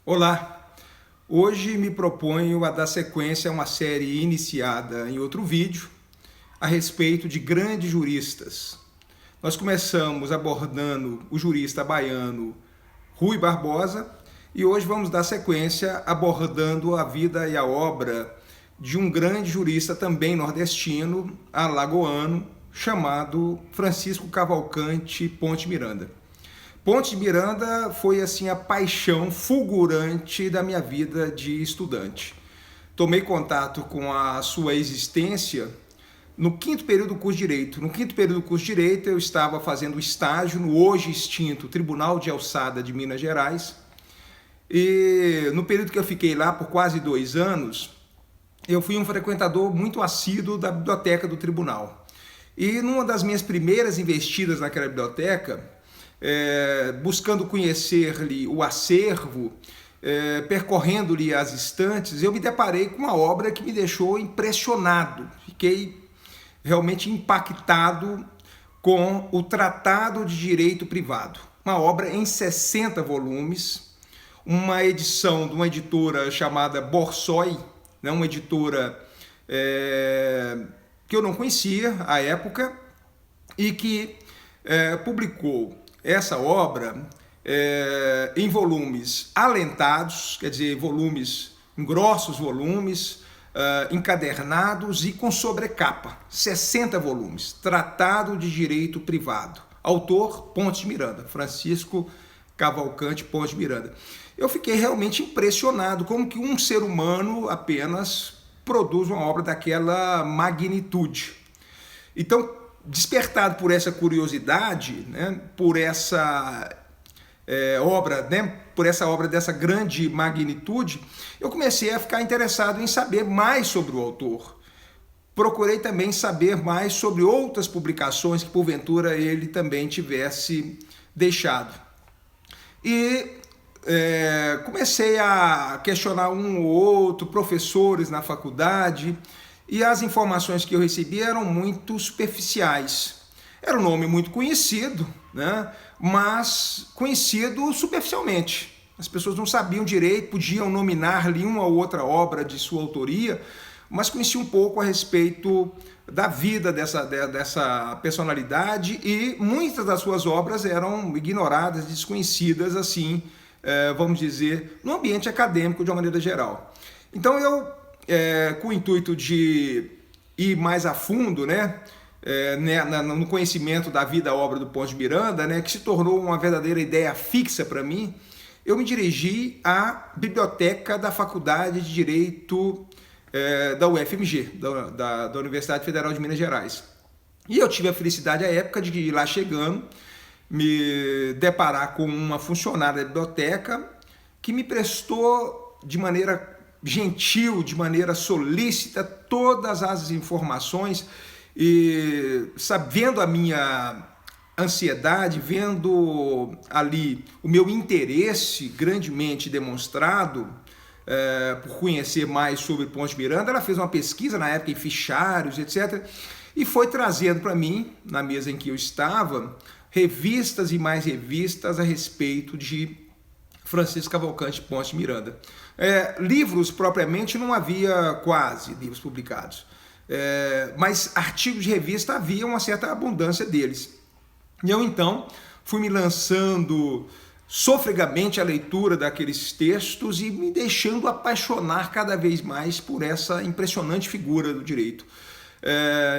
Olá! Hoje me proponho a dar sequência a uma série iniciada em outro vídeo a respeito de grandes juristas. Nós começamos abordando o jurista baiano Ruy Barbosa e hoje vamos dar sequência abordando a vida e a obra de um grande jurista também nordestino, alagoano, chamado Francisco Cavalcante Ponte Miranda. Ponte Miranda foi assim a paixão fulgurante da minha vida de estudante. Tomei contato com a sua existência no quinto período do curso de Direito. No quinto período do curso de Direito eu estava fazendo estágio no hoje extinto Tribunal de Alçada de Minas Gerais. E no período que eu fiquei lá por quase 2 anos, eu fui um frequentador muito assíduo da biblioteca do tribunal. E numa das minhas primeiras investidas naquela biblioteca, buscando conhecer-lhe o acervo, percorrendo-lhe as estantes, eu me deparei com uma obra que me deixou impressionado. Fiquei realmente impactado com o Tratado de Direito Privado. Uma obra em 60 volumes, uma edição de uma editora chamada Borsoi, né, uma editora que eu não conhecia à época e que publicou essa obra em volumes alentados, quer dizer, volumes, em grossos volumes, encadernados e com sobrecapa, 60 volumes, Tratado de Direito Privado. Autor, Ponte Miranda, Francisco Cavalcante Ponte Miranda. Eu fiquei realmente impressionado como que um ser humano apenas produz uma obra daquela magnitude. Então, despertado por essa curiosidade, né, por essa obra, né, por essa obra dessa grande magnitude, eu comecei a ficar interessado em saber mais sobre o autor. Procurei também saber mais sobre outras publicações que porventura ele também tivesse deixado. E comecei a questionar um ou outro, professores na faculdade, e as informações que eu recebi eram muito superficiais. Era um nome muito conhecido, né? Mas conhecido superficialmente. As pessoas não sabiam direito, podiam nominar-lhe uma ou outra obra de sua autoria, mas conheciam um pouco a respeito da vida dessa personalidade e muitas das suas obras eram ignoradas, desconhecidas, assim, vamos dizer, no ambiente acadêmico de uma maneira geral. Então eu, com o intuito de ir mais a fundo, né, no conhecimento da vida e obra do Ponte Miranda, né, que se tornou uma verdadeira ideia fixa para mim, eu me dirigi à biblioteca da Faculdade de Direito da UFMG, da Universidade Federal de Minas Gerais. E eu tive a felicidade à época de ir lá chegando, me deparar com uma funcionária da biblioteca que me prestou de maneira gentil, de maneira solícita, todas as informações e sabendo a minha ansiedade, vendo ali o meu interesse grandemente demonstrado por conhecer mais sobre Ponte Miranda, ela fez uma pesquisa na época em fichários, etc., e foi trazendo para mim, na mesa em que eu estava, revistas e mais revistas a respeito de Francisco Cavalcante Ponte Miranda. Livros propriamente não havia quase livros publicados, mas artigos de revista havia uma certa abundância deles. E eu então fui me lançando sofregamente à leitura daqueles textos e me deixando apaixonar cada vez mais por essa impressionante figura do direito.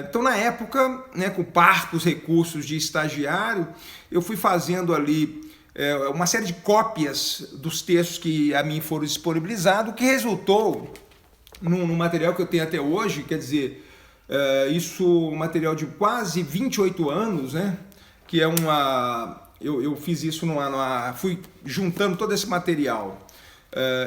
Então, na época, né, com parcos recursos de estagiário, eu fui fazendo ali uma série de cópias dos textos que a mim foram disponibilizados, que resultou num material que eu tenho até hoje, quer dizer, isso um material de quase 28 anos, né, que é uma... Eu fiz isso fui juntando todo esse material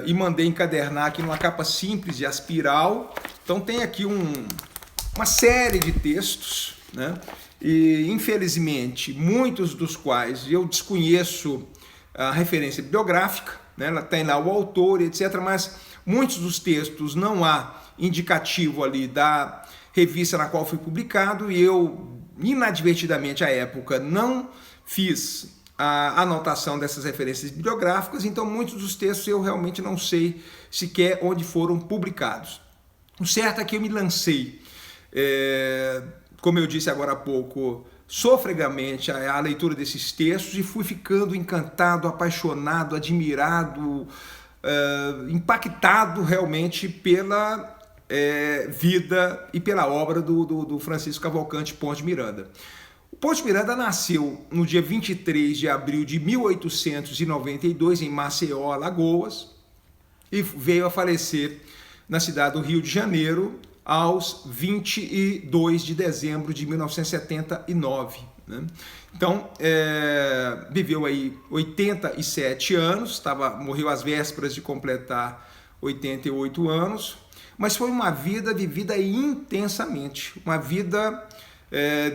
e mandei encadernar aqui numa capa simples de aspiral. Então tem aqui uma série de textos, né? E infelizmente muitos dos quais eu desconheço a referência bibliográfica, né? Ela tem lá o autor, etc., mas muitos dos textos não há indicativo ali da revista na qual foi publicado e eu inadvertidamente à época não fiz a anotação dessas referências bibliográficas, então muitos dos textos eu realmente não sei sequer onde foram publicados. O certo é que eu me lancei, como eu disse agora há pouco, sofregamente à leitura desses textos e fui ficando encantado, apaixonado, admirado, impactado realmente pela vida e pela obra do Francisco Cavalcante Ponte de Miranda. O Ponte de Miranda nasceu no dia 23 de abril de 1892 em Maceió, Alagoas, e veio a falecer na cidade do Rio de Janeiro aos 22 de dezembro de 1979. Né? Então, viveu aí 87 anos, morreu às vésperas de completar 88 anos, mas foi uma vida vivida intensamente, uma vida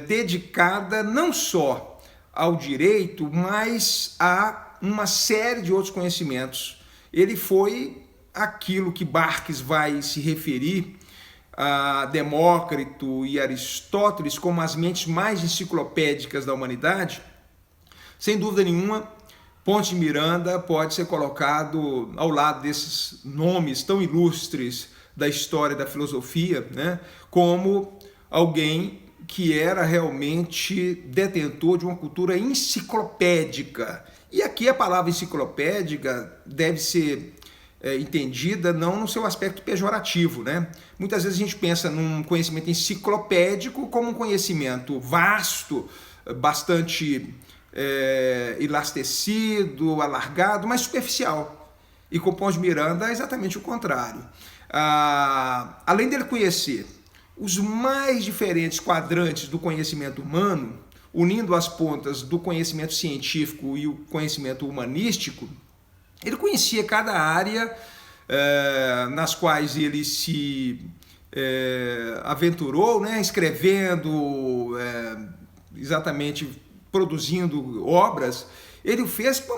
dedicada não só ao direito, mas a uma série de outros conhecimentos. Ele foi aquilo que Barques vai se referir a Demócrito e Aristóteles como as mentes mais enciclopédicas da humanidade. Sem dúvida nenhuma, Ponte de Miranda pode ser colocado ao lado desses nomes tão ilustres da história da filosofia, né, como alguém que era realmente detentor de uma cultura enciclopédica. E aqui a palavra enciclopédica deve ser entendida não no seu aspecto pejorativo, né? Muitas vezes a gente pensa num conhecimento enciclopédico como um conhecimento vasto, bastante elastecido, alargado, mas superficial. E com Ponte de Miranda é exatamente o contrário. Além dele conhecer os mais diferentes quadrantes do conhecimento humano, unindo as pontas do conhecimento científico e o conhecimento humanístico, ele conhecia cada área nas quais ele se aventurou, né, escrevendo, exatamente produzindo obras. Ele o fez com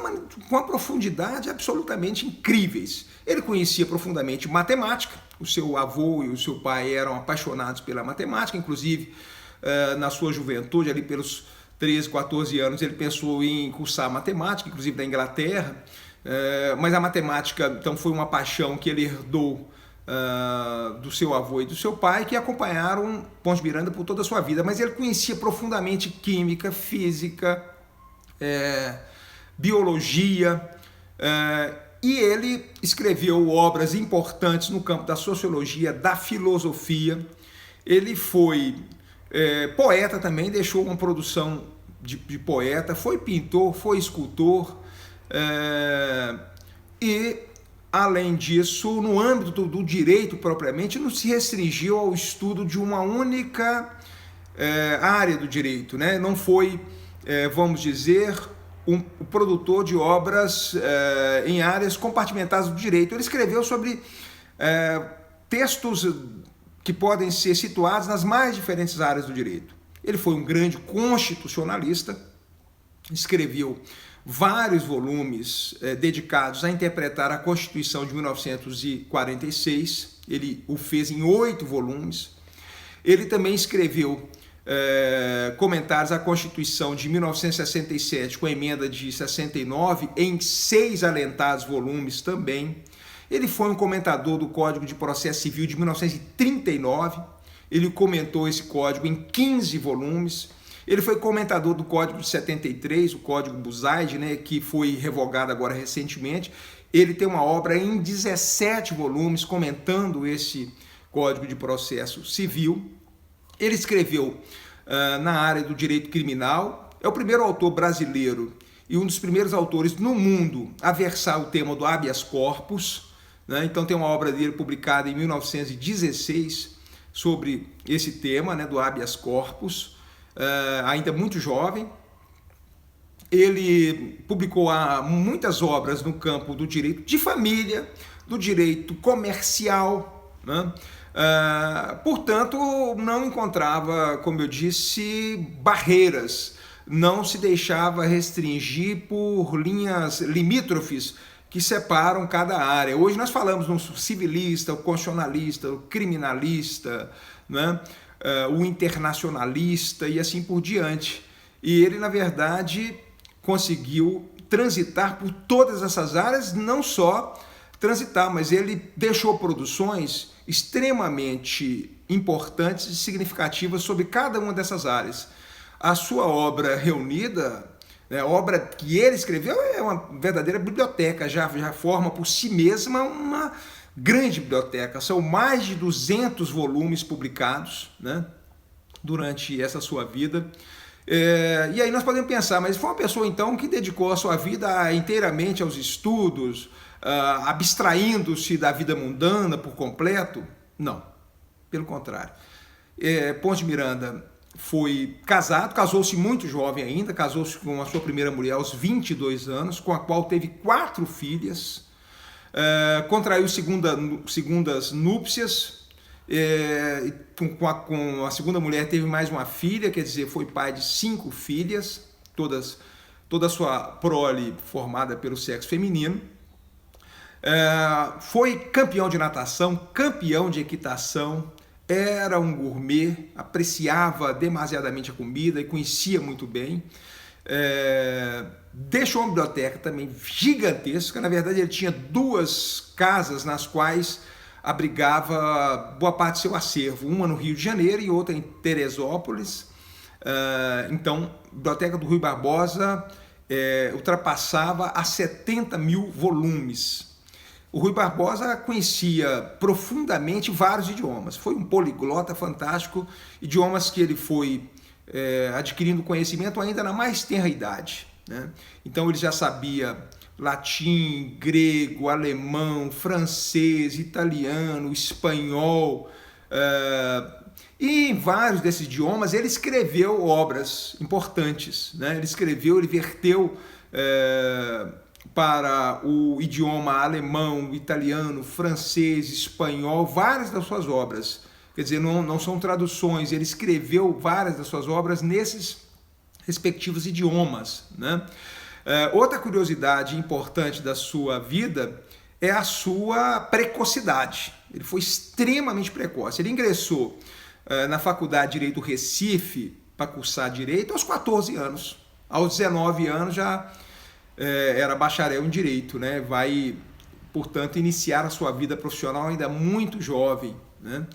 uma profundidade absolutamente incríveis. Ele conhecia profundamente matemática, o seu avô e o seu pai eram apaixonados pela matemática, inclusive na sua juventude, ali pelos 13, 14 anos, ele pensou em cursar matemática, inclusive da Inglaterra, mas a matemática então foi uma paixão que ele herdou do seu avô e do seu pai, que acompanharam Ponte de Miranda por toda a sua vida, mas ele conhecia profundamente química, física, biologia, e ele escreveu obras importantes no campo da sociologia, da filosofia. Ele foi poeta também, deixou uma produção de poeta, foi pintor, foi escultor, e além disso, no âmbito do direito propriamente, não se restringiu ao estudo de uma única área do direito, né? Não foi, vamos dizer, um produtor de obras em áreas compartimentadas do direito. Ele escreveu sobre textos que podem ser situados nas mais diferentes áreas do direito. Ele foi um grande constitucionalista, escreveu vários volumes dedicados a interpretar a Constituição de 1946, ele o fez em 8 volumes. Ele também escreveu comentários à Constituição de 1967, com a emenda de 69, em 6 alentados volumes também. Ele foi um comentador do Código de Processo Civil de 1939, ele comentou esse código em 15 volumes. Ele foi comentador do Código de 73, o Código Buzaide, né, que foi revogado agora recentemente. Ele tem uma obra em 17 volumes comentando esse Código de Processo Civil. Ele escreveu na área do direito criminal, é o primeiro autor brasileiro e um dos primeiros autores no mundo a versar o tema do habeas corpus, né? Então tem uma obra dele publicada em 1916 sobre esse tema, né, do habeas corpus, ainda muito jovem. Ele publicou muitas obras no campo do direito de família, do direito comercial, né? Portanto, não encontrava, como eu disse, barreiras, não se deixava restringir por linhas limítrofes que separam cada área. Hoje nós falamos no civilista, o constitucionalista, o criminalista, né? O internacionalista e assim por diante. E ele, na verdade, conseguiu transitar por todas essas áreas, não só transitar, mas ele deixou produções extremamente importantes e significativas sobre cada uma dessas áreas. A sua obra reunida, a obra que ele escreveu, é uma verdadeira biblioteca, já forma por si mesma uma grande biblioteca. São mais de 200 volumes publicados, né, durante essa sua vida. E aí nós podemos pensar, mas foi uma pessoa então que dedicou a sua vida inteiramente aos estudos, abstraindo-se da vida mundana por completo? Não, pelo contrário. Ponte de Miranda foi casado, casou-se muito jovem ainda, casou-se com a sua primeira mulher aos 22 anos, com a qual teve 4 filhas, contraiu segundas núpcias, com a segunda mulher teve mais uma filha, quer dizer, foi pai de 5 filhas, toda a sua prole formada pelo sexo feminino. Foi campeão de natação, campeão de equitação, era um gourmet, apreciava demasiadamente a comida e conhecia muito bem. Deixou uma biblioteca também gigantesca. Na verdade, ele tinha 2 casas nas quais abrigava boa parte do seu acervo, uma no Rio de Janeiro e outra em Teresópolis. Então, a Biblioteca do Rui Barbosa ultrapassava a 70 mil volumes. O Rui Barbosa conhecia profundamente vários idiomas, foi um poliglota fantástico, idiomas que ele foi adquirindo conhecimento ainda na mais tenra idade, né? Então ele já sabia latim, grego, alemão, francês, italiano, espanhol, e em vários desses idiomas ele escreveu obras importantes, né? Ele verteu para o idioma alemão, italiano, francês, espanhol, várias das suas obras. Quer dizer, não são traduções, ele escreveu várias das suas obras nesses respectivos idiomas, né? Outra curiosidade importante da sua vida é a sua precocidade. Ele foi extremamente precoce. Ele ingressou na Faculdade de Direito do Recife para cursar Direito aos 14 anos. Aos 19 anos já era bacharel em Direito, né? Vai, portanto, iniciar a sua vida profissional ainda muito jovem, né?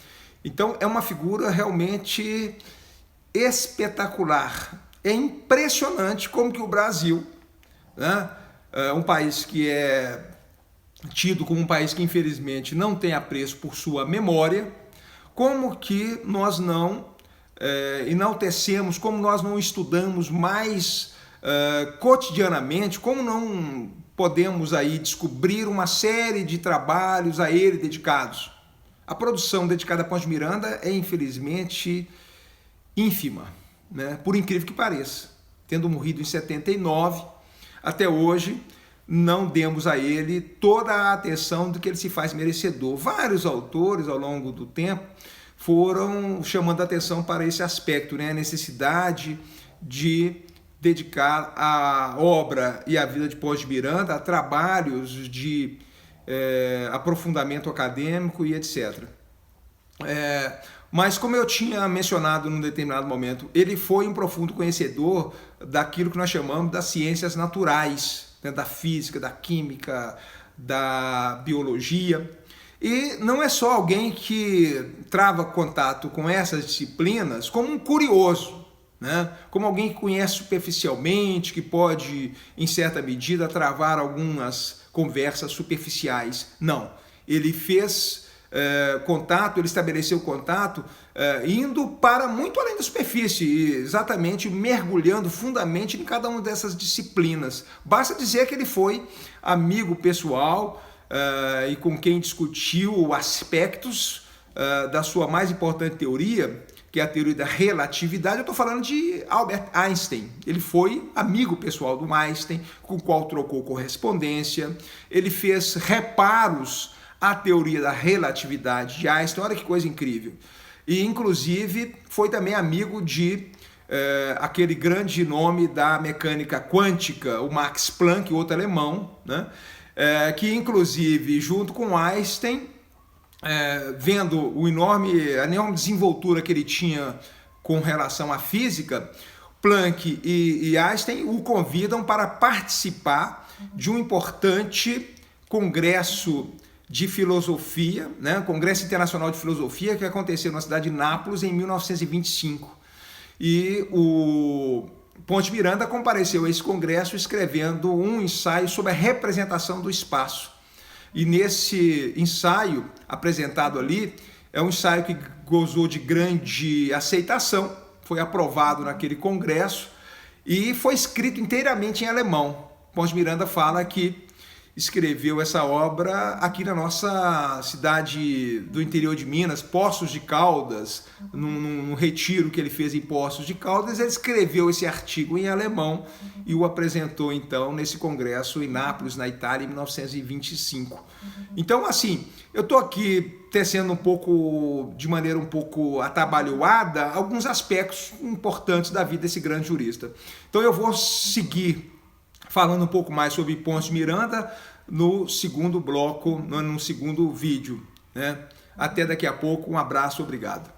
Então, é uma figura realmente espetacular. É impressionante como que o Brasil, né, um país que é tido como um país que, infelizmente, não tem apreço por sua memória, como que nós não enaltecemos, como nós não estudamos mais cotidianamente, como não podemos aí descobrir uma série de trabalhos a ele dedicados. A produção dedicada a Ponte de Miranda é, infelizmente, ínfima, né? Por incrível que pareça. Tendo morrido em 79, até hoje não demos a ele toda a atenção do que ele se faz merecedor. Vários autores, ao longo do tempo, foram chamando a atenção para esse aspecto, né? A necessidade de dedicar a obra e a vida de Ponte de Miranda a trabalhos de aprofundamento acadêmico e etc. Mas, como eu tinha mencionado num determinado momento, ele foi um profundo conhecedor daquilo que nós chamamos das ciências naturais, né? Da física, da química, da biologia. E não é só alguém que trava contato com essas disciplinas como um curioso, né? Como alguém que conhece superficialmente, que pode, em certa medida, travar algumas conversas superficiais. Não, ele fez contato, ele estabeleceu contato indo para muito além da superfície, exatamente mergulhando fundamente em cada uma dessas disciplinas. Basta dizer que ele foi amigo pessoal e com quem discutiu aspectos da sua mais importante teoria, que é a teoria da relatividade. Eu estou falando de Albert Einstein. Ele foi amigo pessoal do Einstein, com o qual trocou correspondência. Ele fez reparos à teoria da relatividade de Einstein. Olha que coisa incrível. E, inclusive, foi também amigo de aquele grande nome da mecânica quântica, o Max Planck, outro alemão, né? Que, inclusive, junto com Einstein, vendo a enorme desenvoltura que ele tinha com relação à física, Planck e Einstein o convidam para participar de um importante congresso de filosofia, né? Congresso Internacional de Filosofia, que aconteceu na cidade de Nápoles em 1925. E o Ponte Miranda compareceu a esse congresso escrevendo um ensaio sobre a representação do espaço. E nesse ensaio apresentado ali, é um ensaio que gozou de grande aceitação, foi aprovado naquele congresso e foi escrito inteiramente em alemão. Ponte Miranda fala que escreveu essa obra aqui na nossa cidade do interior de Minas, Poços de Caldas, num retiro que ele fez em Poços de Caldas. Ele escreveu esse artigo em alemão e o apresentou então nesse congresso em Nápoles, na Itália, em 1925. Então, assim, eu estou aqui tecendo de maneira um pouco atabalhoada, alguns aspectos importantes da vida desse grande jurista. Então eu vou seguir falando um pouco mais sobre Ponte Miranda no segundo bloco, no segundo vídeo, né? Até daqui a pouco, um abraço, obrigado.